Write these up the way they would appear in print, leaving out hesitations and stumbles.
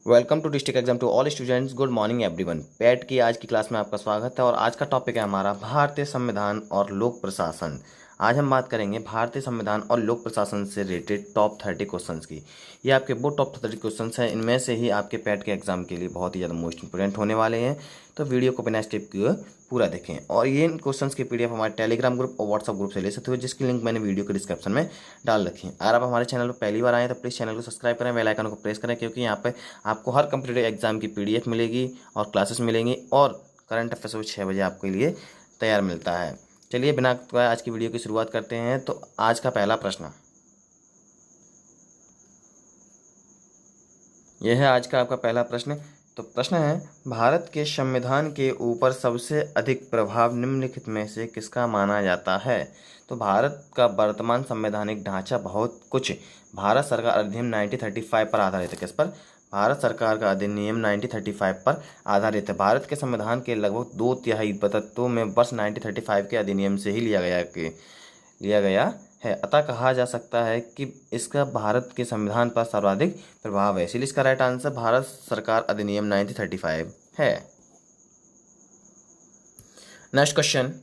Welcome to district exam to all students. Good morning everyone. PAT की आज की class में आपका स्वागत है और आज का टॉपिक है हमारा भारतीय संविधान और लोक प्रशासन। आज हम बात करेंगे भारतीय संविधान और लोक प्रशासन से रिलेटेड टॉप 30 क्वेश्चंस की। ये आपके वो टॉप 30 क्वेश्चंस हैं, इनमें से ही आपके पैट के एग्जाम के लिए बहुत ही ज़्यादा मोस्ट इंपोर्टेंट होने वाले हैं। तो वीडियो को बिना स्किप किए पूरा देखें और ये इन क्वेश्चंस की पीडीएफ हमारे टेलीग्राम ग्रुप और व्हाट्सअप ग्रुप से ले सकते हो, जिसकी लिंक मैंने वीडियो के डिस्क्रिप्शन में डाल रखी है। अगर आप हमारे चैनल पर पहली बार आए तो प्लीज़ चैनल को सब्सक्राइब करें, बेल आइकन को प्रेस करें, क्योंकि यहाँ पे आपको हर कम्पिटेटिव एग्जाम की पीडीएफ मिलेगी और क्लासेस मिलेंगी और करंट अफेयर्स 6 बजे आपके लिए तैयार मिलता है। चलिए बिना आज की वीडियो की शुरुआत करते हैं। तो आज का पहला प्रश्न यह है। आज का आपका पहला प्रश्न तो प्रश्न है, भारत के संविधान के ऊपर सबसे अधिक प्रभाव निम्नलिखित में से किसका माना जाता है? तो भारत का वर्तमान संवैधानिक ढांचा बहुत कुछ भारत सरकार अधिनियम 1935 पर आधारित है। किस पर? भारत सरकार का अधिनियम 1935 पर आधारित है। भारत के संविधान के लगभग 2/3 तत्वों में वर्ष 1935 के अधिनियम से ही लिया गया है। अतः कहा जा सकता है कि इसका भारत के संविधान पर सर्वाधिक प्रभाव है। इसलिए इसका राइट आंसर भारत सरकार अधिनियम 1935 है। नेक्स्ट क्वेश्चन,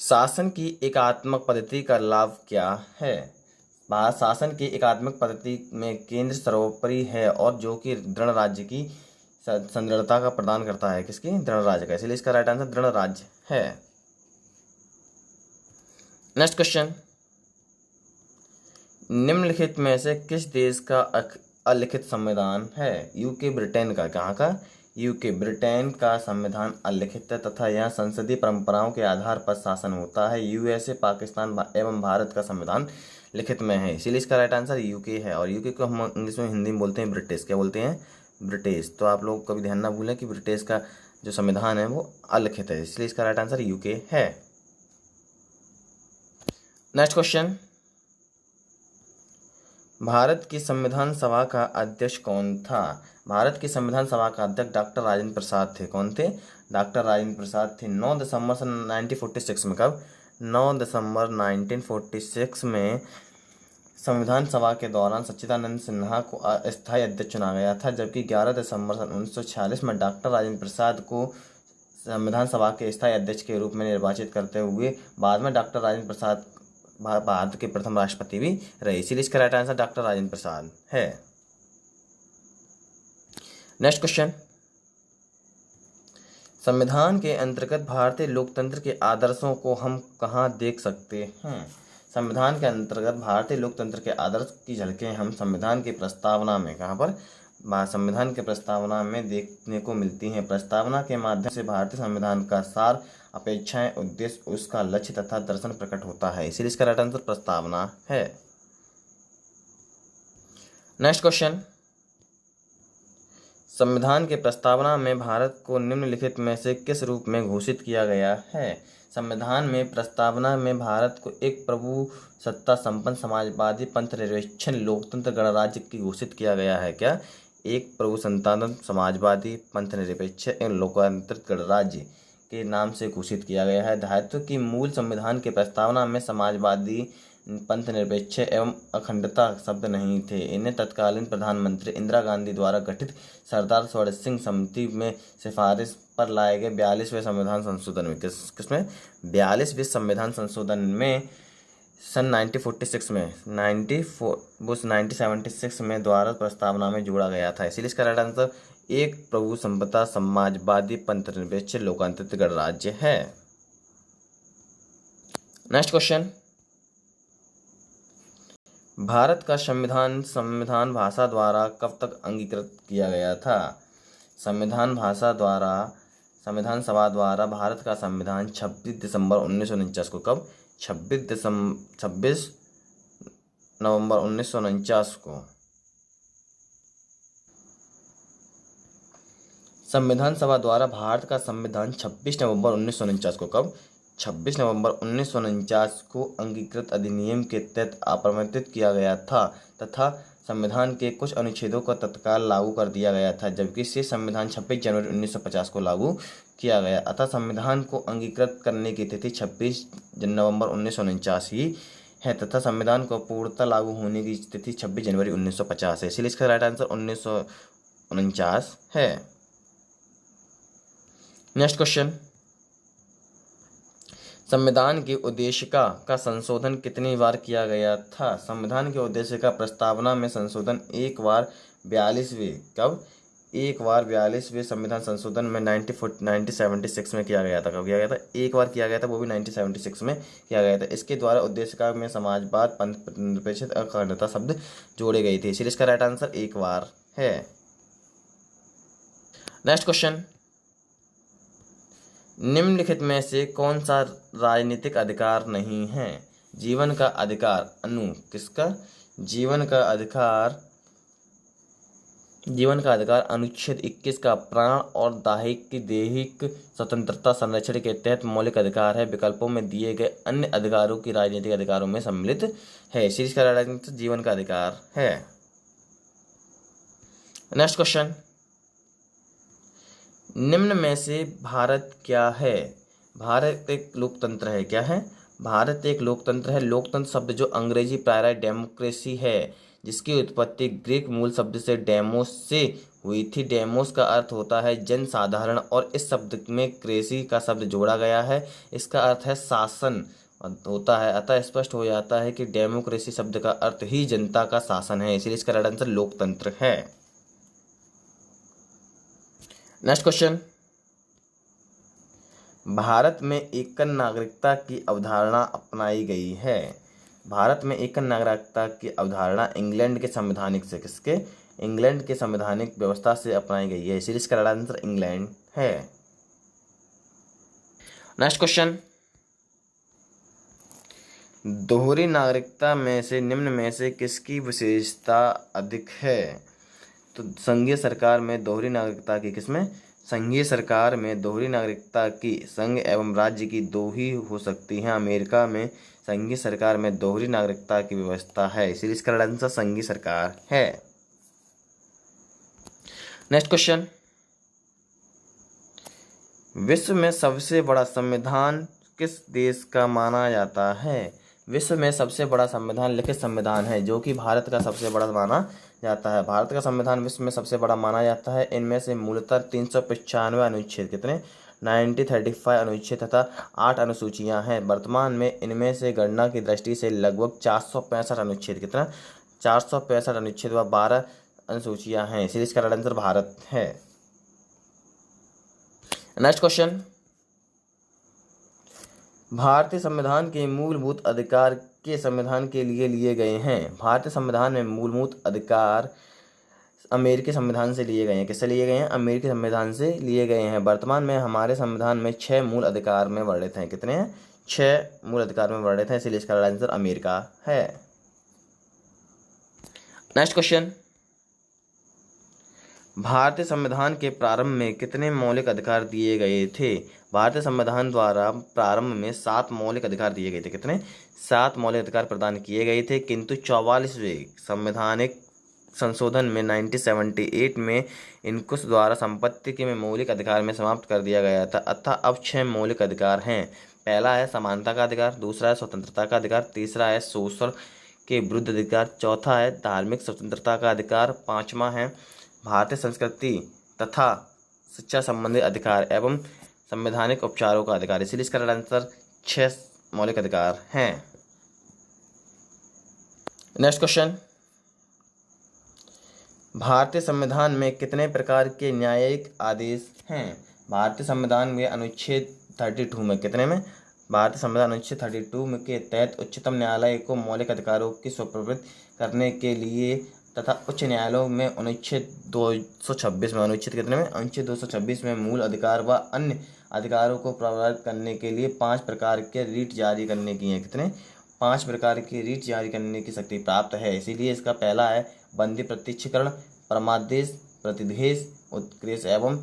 शासन की एकात्मक पद्धति का लाभ क्या है? भारत शासन की एकात्मक पद्धति में केंद्र सर्वोपरि है और जो कि दृढ़ राज्य की संदृढ़ता का प्रदान करता है। किसकी? दृढ़ राज्य का। इसलिए इसका राइट आंसर दृढ़ राज्य है। नेक्स्ट क्वेश्चन, निम्नलिखित में से किस देश का अलिखित संविधान है? यूके ब्रिटेन का। कहाँ का? यूके ब्रिटेन का संविधान अलिखित है तथा यहाँ संसदीय परंपराओं के आधार पर शासन होता है। यूएसए, पाकिस्तान एवं भारत का संविधान लिखित में है। इसीलिए इसका राइट आंसर यूके है। और यूके को हम इंग्लिश में हिंदी में बोलते हैं ब्रिटिश। क्या बोलते हैं? ब्रिटिश। तो आप लोग कभी ध्यान ना भूलें कि ब्रिटिश का जो संविधान है वो अलिखित है, इसलिए इसका राइट आंसर यूके है। नेक्स्ट क्वेश्चन, भारत की संविधान सभा का अध्यक्ष कौन था? भारत की संविधान सभा का अध्यक्ष डॉक्टर राजेंद्र प्रसाद थे। कौन थे? डॉक्टर राजेंद्र प्रसाद थे। 9 दिसंबर 1946 में। कब? 9 दिसंबर 1946 में संविधान सभा के दौरान सच्चिदानंद सिन्हा को अस्थायी अध्यक्ष चुना गया था, जबकि 11 दिसंबर 1946 में डॉक्टर राजेंद्र प्रसाद को संविधान सभा के स्थायी अध्यक्ष के रूप में निर्वाचित करते हुए बाद में डॉक्टर राजेंद्र प्रसाद भारत के प्रथम राष्ट्रपति भी रहे। इसीलिए इसका right answer doctor Rajendra Prasad है। नेक्स्ट क्वेश्चन, संविधान के अंतर्गत भारतीय लोकतंत्र के आदर्शों को हम कहाँ देख सकते हैं? संविधान के अंतर्गत भारतीय लोकतंत्र के आदर्श की झलकें हम संविधान की प्रस्तावना में, कहाँ पर? संविधान के प्रस्तावना में देखने को मिलती हैं। प्रस्तावना के माध्यम से भारतीय संविधान का सार, अपेक्षाएं, उद्देश्य, उसका लक्ष्य तथा दर्शन प्रकट होता है। इसीलिए इसका राइट आंसर प्रस्तावना है। नेक्स्ट क्वेश्चन, संविधान के प्रस्तावना में भारत को निम्नलिखित में से किस रूप में घोषित किया गया है? संविधान में प्रस्तावना में भारत को एक प्रभु सत्ता संपन्न समाजवादी पंथ निरपेक्ष लोकतंत्र गणराज्य की घोषित किया गया है। क्या? एक प्रभु संतान समाजवादी पंथ निरपेक्ष एवं लोकतंत्र गणराज्य के नाम से घोषित किया गया है। दायित्व की मूल संविधान की प्रस्तावना में समाजवादी पंथ निरपेक्ष एवं अखंडता शब्द नहीं थे। इन्हें तत्कालीन प्रधानमंत्री इंदिरा गांधी द्वारा गठित सरदार स्वर्ण सिंह समिति में सिफारिश पर लाए गए 42वें संविधान संशोधन में, किसमें? 42वें संविधान संशोधन में सन 1946 में 1976 में द्वारा प्रस्तावना में जोड़ा गया था। इसीलिए इसका राइट आंसर एक प्रभु संपदा समाजवादी पंथ निरपेक्ष लोकतांत्रिक गणराज्य है। नेक्स्ट क्वेश्चन, भारत का संविधान भाषा द्वारा कब तक अंगीकृत किया गया था? संविधान सभा द्वारा भारत का संविधान 26 दिसंबर 1949 को, कब? 26 नवंबर 1949 को संविधान सभा द्वारा भारत का संविधान 26 नवंबर 1949 को, कब? 26 नवंबर 1949 को अंगीकृत अधिनियम के तहत अपरिवर्तित किया गया था तथा संविधान के कुछ अनुच्छेदों को तत्काल लागू कर दिया गया था, जबकि शेष संविधान 26 जनवरी 1950 को लागू किया गया। अतः संविधान को अंगीकृत करने की तिथि 26 नवंबर 1949 ही है तथा संविधान को पूर्णतः लागू होने की तिथि 26 जनवरी 1950 है। इसलिए इसका राइट आंसर 1949 है। नेक्स्ट क्वेश्चन, संविधान की उद्देशिका का संशोधन कितनी बार किया गया था? संविधान की उद्देशिका प्रस्तावना में संशोधन एक बार 42वें कब? एक बार 42वें संविधान संशोधन में 1976 में किया गया था। कब किया गया था? एक बार किया गया था, वो भी 1976 में किया गया था। इसके द्वारा उद्देशिका में समाजवाद, पंथनिरपेक्षता, अखंडता शब्द जोड़े गए थे। इसलिए इसका राइट आंसर एक बार है। नेक्स्ट क्वेश्चन, निम्नलिखित में से कौन सा राजनीतिक अधिकार नहीं है? जीवन का अधिकार किसका? जीवन का अधिकार अनुच्छेद 21 का प्राण और दैहिक स्वतंत्रता संरक्षण के तहत मौलिक अधिकार है। विकल्पों में दिए गए अन्य अधिकारों की राजनीतिक अधिकारों में सम्मिलित है। सीरीज का राइट आंसर जीवन का अधिकार है। नेक्स्ट क्वेश्चन, निम्न में से भारत क्या है? भारत एक लोकतंत्र है। क्या है? भारत एक लोकतंत्र है। लोकतंत्र शब्द जो अंग्रेजी प्रायः डेमोक्रेसी है, जिसकी उत्पत्ति ग्रीक मूल शब्द से डेमोस से हुई थी। डेमोस का अर्थ होता है जन साधारण और इस शब्द में क्रेसी का शब्द जोड़ा गया है। इसका अर्थ है शासन होता है। अतः स्पष्ट हो जाता है कि डेमोक्रेसी शब्द का अर्थ ही जनता का शासन है। इसलिए इसका राइट आंसर लोकतंत्र है। नेक्स्ट क्वेश्चन, भारत में एकल नागरिकता की अवधारणा अपनाई गई है। भारत में एकल नागरिकता की अवधारणा इंग्लैंड के इंग्लैंड के संवैधानिक व्यवस्था से अपनाई गई है। इसलिए इसका राइट आंसर इंग्लैंड है। नेक्स्ट क्वेश्चन, दोहरी नागरिकता में से निम्न में से किसकी विशेषता अधिक है? तो संघीय सरकार में दोहरी नागरिकता की संघीय सरकार में दोहरी नागरिकता की संघ एवं राज्य की दो ही हो सकती हैं। अमेरिका में संघीय सरकार में दोहरी नागरिकता की व्यवस्था है। इसीलिए इसका राइट आंसर संघीय सरकार है। नेक्स्ट क्वेश्चन, विश्व में सबसे बड़ा संविधान किस देश का माना जाता है? विश्व में सबसे बड़ा संविधान लिखित संविधान है, जो कि भारत का सबसे बड़ा माना जाता है। भारत का संविधान विश्व में सबसे बड़ा माना जाता है। इनमें से मूलतः 395 अनुच्छेद 935 अनुच्छेद तथा 8 अनुसूचियां हैं। वर्तमान में इनमें से गणना की दृष्टि से लगभग 465 अनुच्छेद 465 अनुच्छेद व 12 अनुसूचियां हैं। इसलिए इसका राइट आंसर भारत है। नेक्स्ट क्वेश्चन, भारतीय संविधान के मूलभूत अधिकार के संविधान के लिए गए हैं। भारतीय संविधान में मूलभूत अधिकार अमेरिकी संविधान से लिए गए हैं। किससे लिए गए हैं? अमेरिकी संविधान से लिए गए हैं। वर्तमान में हमारे संविधान में 6 मूल अधिकार में वर्णित हैं। कितने हैं? 6 मूल अधिकार में वर्णित हैं। इसलिए इसका आंसर अमेरिका है। नेक्स्ट क्वेश्चन, भारतीय संविधान के प्रारंभ में कितने मौलिक अधिकार दिए गए थे? भारतीय संविधान द्वारा प्रारंभ में 7 मौलिक अधिकार दिए गए थे। कितने? 7 मौलिक अधिकार प्रदान किए गए थे, किंतु 44वें संवैधानिक संशोधन में 1978 में इनको द्वारा संपत्ति के मौलिक अधिकार में समाप्त कर दिया गया था। अतः अब 6 मौलिक अधिकार हैं। पहला है समानता का अधिकार, दूसरा है स्वतंत्रता का अधिकार, तीसरा है शोषण के विरुद्ध अधिकार, चौथा है धार्मिक स्वतंत्रता का अधिकार, पांचवा है भारतीय संस्कृति तथा शिक्षा संबंधी अधिकार एवं संवैधानिक उपचारों का अधिकार। इसलिए इसका आंसर 6 मौलिक अधिकार हैं। नेक्स्ट क्वेश्चन, भारतीय संविधान में कितने प्रकार के न्यायिक आदेश हैं? भारतीय संविधान में अनुच्छेद 32 में कितने में? भारतीय संविधान अनुच्छेद 32 के तहत उच्चतम न्यायालय को मौलिक अधिकारों की स्वप्रवृत्त करने के लिए तथा उच्च न्यायालयों में अनुच्छेद 226 में अनुच्छेद 226 में मूल अधिकार व अन्य अधिकारों को प्रभावित करने के लिए 5 प्रकार के रीट जारी करने की है। कितने? 5 प्रकार की रीट जारी करने की शक्ति प्राप्त है। इसीलिए इसका पहला है बंदी प्रत्यक्षीकरण, परमादेश, प्रतिदेश, उत्प्रेष एवं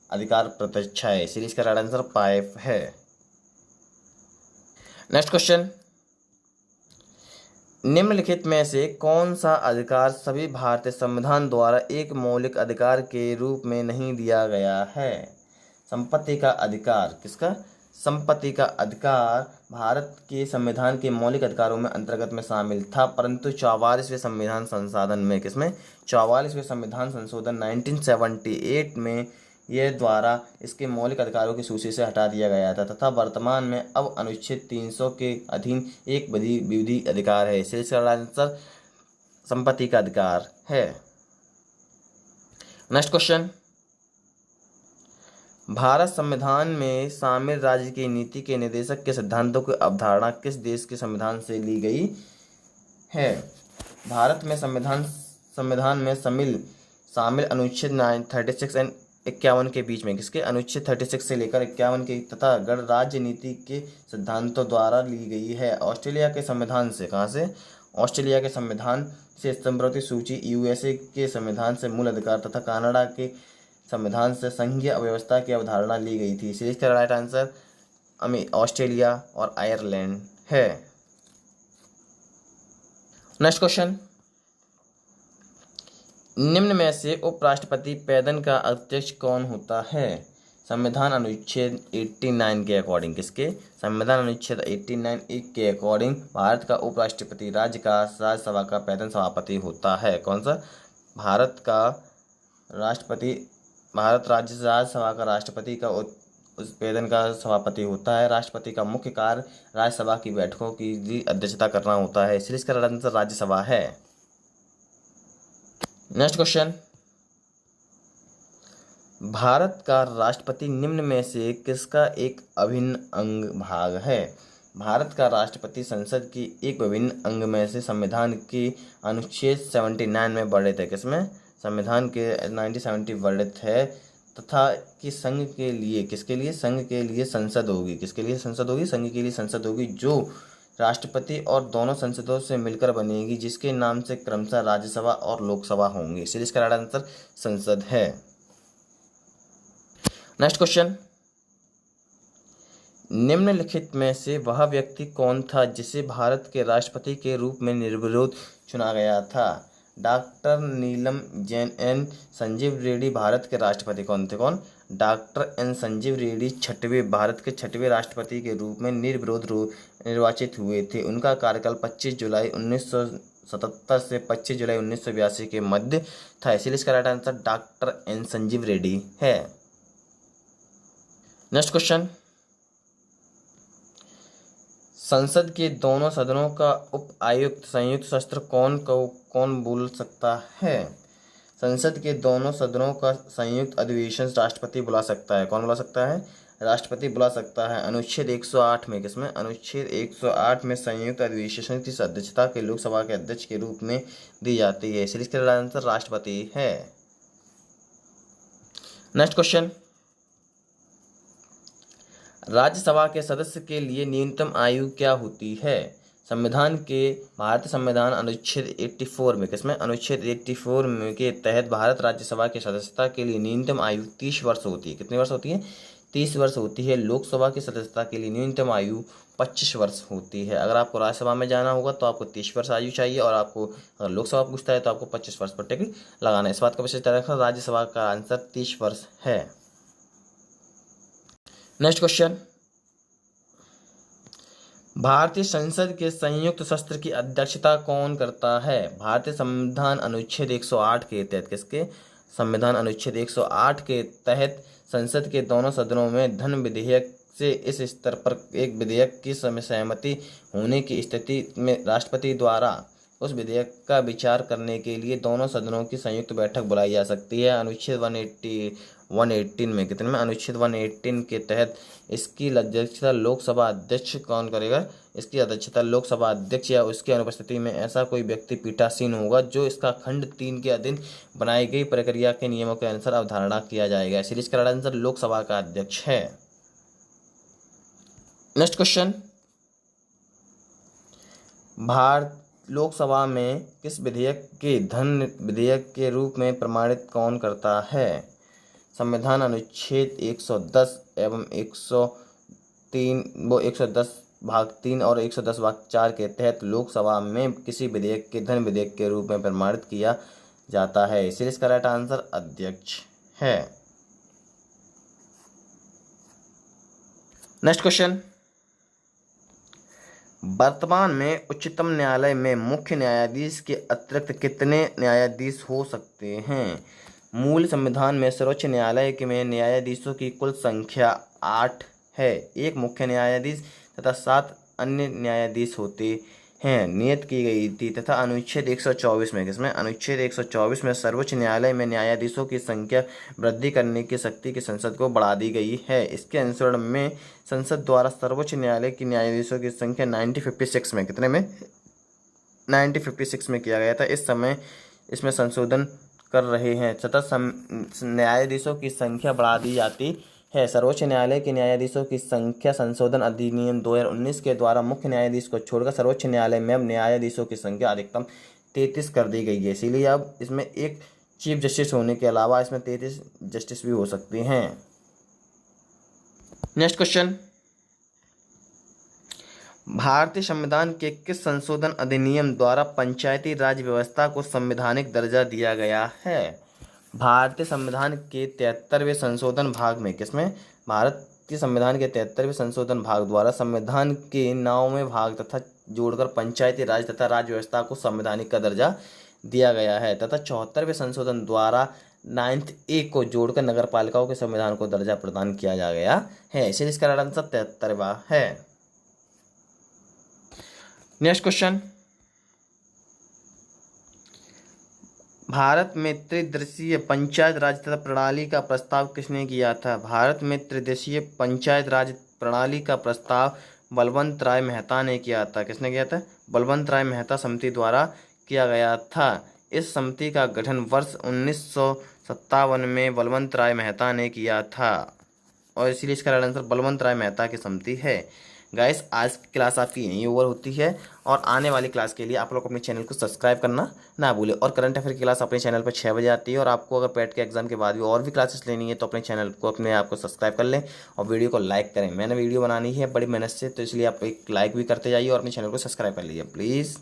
अधिकार प्रत्यक्षा है। इसीलिए इसका राइट आंसर 5 है। नेक्स्ट क्वेश्चन, निम्नलिखित में से कौन सा अधिकार सभी भारतीय संविधान द्वारा एक मौलिक अधिकार के रूप में नहीं दिया गया है? संपत्ति का अधिकार। किसका? संपत्ति का अधिकार भारत के संविधान के मौलिक अधिकारों में अंतर्गत में शामिल था, परंतु 44वें संविधान संशोधन में, किसमें, 44वें संविधान संशोधन 1978 में यह द्वारा इसके मौलिक अधिकारों की सूची से हटा दिया गया था तथा वर्तमान में अब अनुच्छेद 300 के अधीन एक विधि अधिकार है। इसका आंसर संपत्ति का अधिकार है। नेक्स्ट क्वेश्चन, भारत संविधान में शामिल राज्य की नीति के निर्देशक के सिद्धांतों की अवधारणा किस देश के संविधान से ली गई है? भारत में संविधान में शामिल अनुच्छेद 36 एंड 51 के बीच में, किसके, अनुच्छेद 36 से लेकर 51 के तथा गणराज्य नीति के सिद्धांतों द्वारा ली गई है। ऑस्ट्रेलिया के संविधान से, कहाँ से? ऑस्ट्रेलिया के संविधान से स्तंभवती सूची, यूएसए के संविधान से मूल अधिकार तथा कनाडा के संविधान से संघीय व्यवस्था की अवधारणा ली गई थी। सीरीज का राइट आंसर ऑस्ट्रेलिया और आयरलैंड है। नेक्स्ट क्वेश्चन, निम्न में से उपराष्ट्रपति पैदन का अध्यक्ष कौन होता है? संविधान अनुच्छेद 89 के अकॉर्डिंग, किसके? संविधान अनुच्छेद 89 के अकॉर्डिंग भारत का उपराष्ट्रपति राज्यसभा का पैदन सभापति होता है। कौन सा? भारत राज्यसभा का राष्ट्रपति का उस पैदन का सभापति होता है। राष्ट्रपति का मुख्य कार्य राज्यसभा की बैठकों की अध्यक्षता करना होता है, इसलिए इसका आंसर राज्यसभा है। नेक्स्ट क्वेश्चन, भारत का राष्ट्रपति निम्न में से किसका एक अभिन्न अंग भाग है? भारत का राष्ट्रपति संसद की एक विभिन्न अंग में से संविधान के अनुच्छेद 79 में वर्णित है। किसमें? संविधान के 1970 वर्णित है तथा कि संघ के लिए, किसके लिए? संघ के लिए संसद होगी। किसके लिए संसद होगी? संघ के लिए संसद होगी, जो राष्ट्रपति और दोनों संसदों से मिलकर बनेगी, जिसके नाम से क्रमशः राज्यसभा और लोकसभा होंगी। इसलिए इसका राइट आंसर संसद है। नेक्स्ट क्वेश्चन, निम्नलिखित में से वह व्यक्ति कौन था जिसे भारत के राष्ट्रपति के रूप में निर्विरोध चुना गया था? डॉक्टर नीलम जैन एन संजीव रेड्डी भारत के राष्ट्रपति कौन थे? कौन? डॉक्टर एन संजीव रेड्डी भारत के 6वें राष्ट्रपति के रूप में निर्विरोध निर्वाचित हुए थे। उनका कार्यकाल 25 जुलाई 1977 से 25 जुलाई 1982 के मध्य था, इसलिए इसका right answer doctor N Sanjiva Reddy है। नेक्स्ट क्वेश्चन, संसद के दोनों सदनों का उपायुक्त संयुक्त सत्र कौन बोल सकता है? संसद के दोनों सदनों का संयुक्त अधिवेशन राष्ट्रपति बुला सकता है। कौन बुला सकता है? राष्ट्रपति बुला सकता है। अनुच्छेद 108 में, किसमें? अनुच्छेद 108 में संयुक्त अधिवेशन की अध्यक्षता के लोकसभा के अध्यक्ष के रूप में दी जाती है, इसलिए इसका आंसर राष्ट्रपति है। नेक्स्ट क्वेश्चन, राज्यसभा के सदस्य के लिए न्यूनतम आयु क्या होती है? भारतीय संविधान अनुच्छेद 84 में, किसमें? अनुच्छेद 84 में के तहत भारत राज्यसभा की सदस्यता के लिए न्यूनतम आयु 30 वर्ष होती है। कितने वर्ष होती है? 30 वर्ष होती है। लोकसभा की सदस्यता के लिए न्यूनतम आयु 25 वर्ष होती है। अगर आपको राज्यसभा में जाना होगा तो आपको 30 वर्ष आयु चाहिए, और आपको अगर लोकसभा पूछता है तो आपको 25 वर्ष पर टिक लगाना है। इस बात का विशेष ध्यान रखना, राज्यसभा का आंसर 30 वर्ष है। नेक्स्ट क्वेश्चन, भारतीय संसद के संयुक्त सत्र की अध्यक्षता कौन करता है? भारतीय संविधान अनुच्छेद 108 के तहत, किसके? संविधान अनुच्छेद 108 के तहत संसद के दोनों सदनों में धन विधेयक से इस स्तर पर एक विधेयक की सहमति होने की स्थिति में राष्ट्रपति द्वारा उस विधेयक का विचार करने के लिए दोनों सदनों की संयुक्त बैठक बुलाई जा सकती है। अनुच्छेद 118 में, कितने में? अनुच्छेद 118 के तहत इसकी अध्यक्षता लोकसभा अध्यक्ष कौन करेगा? इसकी अध्यक्षता लोकसभा अध्यक्ष या उसकी अनुपस्थिति में ऐसा कोई व्यक्ति पीठासीन होगा जो इसका खंड 3 के अधीन बनाई गई प्रक्रिया के नियमों के अनुसार अवधारणा किया जाएगा, इसलिए इसका आंसर लोकसभा का अध्यक्ष है। नेक्स्ट क्वेश्चन, भारत लोकसभा में किस विधेयक के धन विधेयक के रूप में प्रमाणित कौन करता है? संविधान अनुच्छेद 110 एवं 110 भाग 3 और 110 भाग 4 के तहत लोकसभा में किसी विधेयक के धन विधेयक के रूप में प्रमाणित किया जाता है, इसलिए इसका राइट आंसर अध्यक्ष है। नेक्स्ट क्वेश्चन, वर्तमान में उच्चतम न्यायालय में मुख्य न्यायाधीश के अतिरिक्त कितने न्यायाधीश हो सकते हैं? मूल संविधान में सर्वोच्च न्यायालय के में न्यायाधीशों की कुल संख्या 8 है। एक मुख्य न्यायाधीश तथा 7 अन्य न्यायाधीश होते हैं, नियत की गई थी तथा अनुच्छेद 124 में, किसमें, अनुच्छेद 124 में सर्वोच्च न्यायालय में न्यायाधीशों की संख्या वृद्धि करने की शक्ति की संसद को बढ़ा दी गई है। इसके अनुसरण में संसद द्वारा सर्वोच्च न्यायालय की न्यायाधीशों की संख्या 1956 में, कितने में, 1956 में किया गया था। इस समय इसमें संशोधन कर रहे हैं तथा न्यायाधीशों की संख्या बढ़ा दी जाती है। सर्वोच्च न्यायालय के न्यायाधीशों की संख्या संशोधन अधिनियम 2019 के द्वारा मुख्य न्यायाधीश को छोड़कर सर्वोच्च न्यायालय में अब न्यायाधीशों की संख्या अधिकतम 33 कर दी गई है। इसीलिए अब इसमें एक चीफ जस्टिस होने के अलावा इसमें 33 जस्टिस भी हो सकते हैं। नेक्स्ट क्वेश्चन, भारतीय संविधान के किस संशोधन अधिनियम द्वारा पंचायती राज व्यवस्था को संवैधानिक दर्जा दिया गया है? भारतीय संविधान के 73वें संशोधन भाग में, किसमें, भारतीय संविधान के 73वें संशोधन भाग द्वारा संविधान के 9वें भाग तथा जोड़कर पंचायती राज तथा राज्य व्यवस्था को संवैधानिक का दर्जा दिया गया है तथा 74वें संशोधन द्वारा 9th A को जोड़कर नगर पालिकाओं के संविधान को दर्जा प्रदान किया जा गया है। इसलिए इसका आंसर 73वां है। नेक्स्ट क्वेश्चन, भारत में त्रिदेशीय पंचायत राज तथा प्रणाली का प्रस्ताव किसने किया था? भारत में त्रिदेशीय पंचायत राज प्रणाली का प्रस्ताव बलवंत राय मेहता ने किया था। किसने किया था? बलवंत राय मेहता समिति द्वारा किया गया था। इस समिति का गठन वर्ष 1957 में बलवंत राय मेहता ने किया था और इसीलिए इसका आंसर बलवंत राय मेहता की समिति है। गाइस, आज की क्लास आपकी यहीं ओवर होती है और आने वाली क्लास के लिए आप लोग अपने चैनल को सब्सक्राइब करना ना भूलें। और करंट अफेयर की क्लास अपने चैनल पर 6 बजे आती है और आपको अगर पैट के एग्जाम के बाद भी और भी क्लासेस लेनी है तो अपने चैनल को अपने आप को सब्सक्राइब कर लें और वीडियो को लाइक करें। मैंने वीडियो बनानी है बड़ी मेहनत से, तो इसलिए आप एक लाइक भी करते जाइए और अपने चैनल को सब्सक्राइब कर लीजिए प्लीज़।